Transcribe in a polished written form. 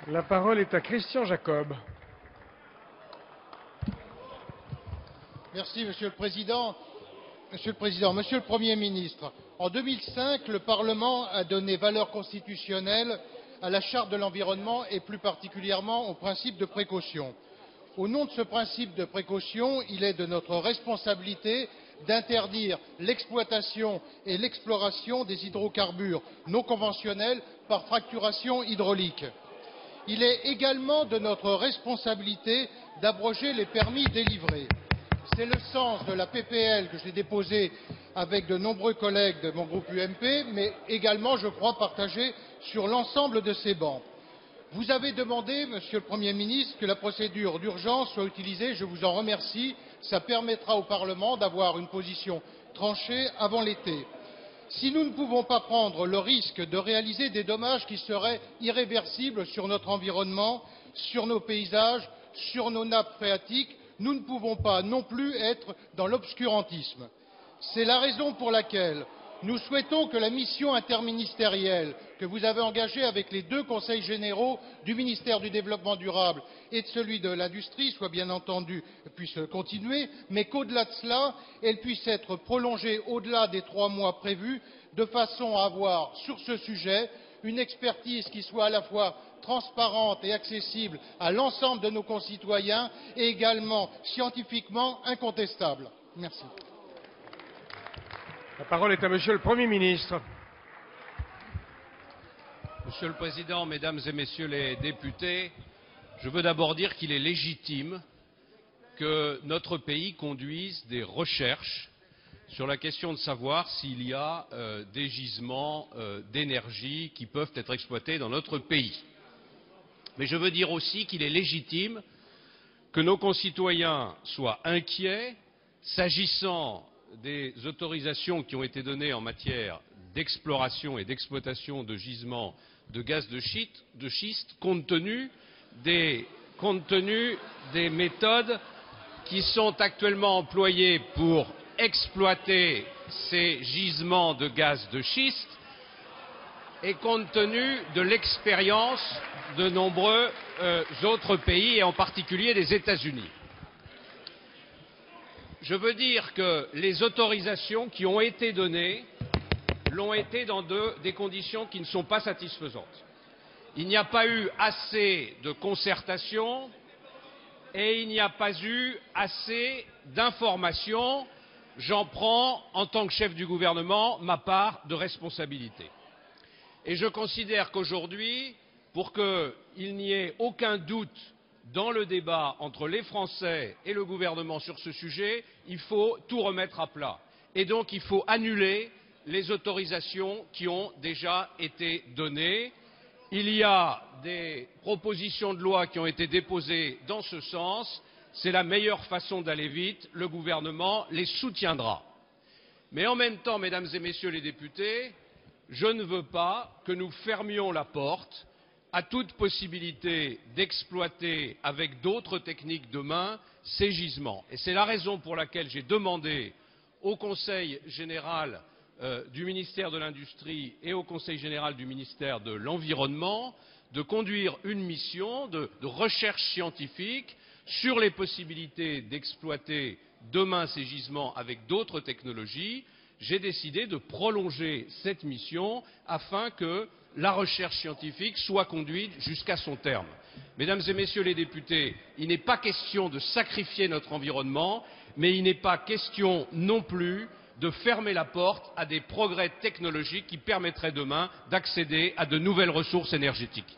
La parole est à Christian Jacob. Merci, Monsieur le Président. Monsieur le Premier ministre, en 2005, le Parlement a donné valeur constitutionnelle à la Charte de l'environnement et plus particulièrement au principe de précaution. Au nom de ce principe de précaution, il est de notre responsabilité d'interdire l'exploitation et l'exploration des hydrocarbures non conventionnels par fracturation hydraulique. Il est également de notre responsabilité d'abroger les permis délivrés. C'est le sens de la PPL que j'ai déposée avec de nombreux collègues de mon groupe UMP, mais également, je crois, partagée sur l'ensemble de ces bancs. Vous avez demandé, Monsieur le Premier ministre, que la procédure d'urgence soit utilisée. Je vous en remercie. Ça permettra au Parlement d'avoir une position tranchée avant l'été. Si nous ne pouvons pas prendre le risque de réaliser des dommages qui seraient irréversibles sur notre environnement, sur nos paysages, sur nos nappes phréatiques, nous ne pouvons pas non plus être dans l'obscurantisme. C'est la raison pour laquelle nous souhaitons que la mission interministérielle que vous avez engagée avec les deux conseils généraux du ministère du Développement durable et de celui de l'Industrie soit bien entendu puisse continuer, mais qu'au-delà de cela, elle puisse être prolongée au-delà des 3 mois prévus, de façon à avoir sur ce sujet une expertise qui soit à la fois transparente et accessible à l'ensemble de nos concitoyens et également scientifiquement incontestable. Merci. La parole est à Monsieur le Premier ministre. Monsieur le Président, Mesdames et Messieurs les députés, je veux d'abord dire qu'il est légitime que notre pays conduise des recherches sur la question de savoir s'il y a des gisements d'énergie qui peuvent être exploités dans notre pays. Mais je veux dire aussi qu'il est légitime que nos concitoyens soient inquiets s'agissant des autorisations qui ont été données en matière d'exploration et d'exploitation de gisements de gaz de schiste, compte tenu des méthodes qui sont actuellement employées pour exploiter ces gisements de gaz de schiste et compte tenu de l'expérience de nombreux autres pays, et en particulier des États-Unis. Je veux dire que les autorisations qui ont été données l'ont été dans des conditions qui ne sont pas satisfaisantes. Il n'y a pas eu assez de concertation et il n'y a pas eu assez d'informations. J'en prends, en tant que chef du gouvernement, ma part de responsabilité. Et je considère qu'aujourd'hui, pour qu'il n'y ait aucun doute dans le débat entre les Français et le gouvernement sur ce sujet, il faut tout remettre à plat. Et donc, il faut annuler les autorisations qui ont déjà été données. Il y a des propositions de loi qui ont été déposées dans ce sens. C'est la meilleure façon d'aller vite. Le gouvernement les soutiendra. Mais en même temps, Mesdames et Messieurs les députés, je ne veux pas que nous fermions la porte à toute possibilité d'exploiter avec d'autres techniques demain ces gisements. Et c'est la raison pour laquelle j'ai demandé au Conseil général du ministère de l'Industrie et au Conseil général du ministère de l'Environnement de conduire une mission de recherche scientifique sur les possibilités d'exploiter demain ces gisements avec d'autres technologies. J'ai décidé de prolonger cette mission afin que la recherche scientifique soit conduite jusqu'à son terme. Mesdames et Messieurs les députés, il n'est pas question de sacrifier notre environnement, mais il n'est pas question non plus de fermer la porte à des progrès technologiques qui permettraient demain d'accéder à de nouvelles ressources énergétiques.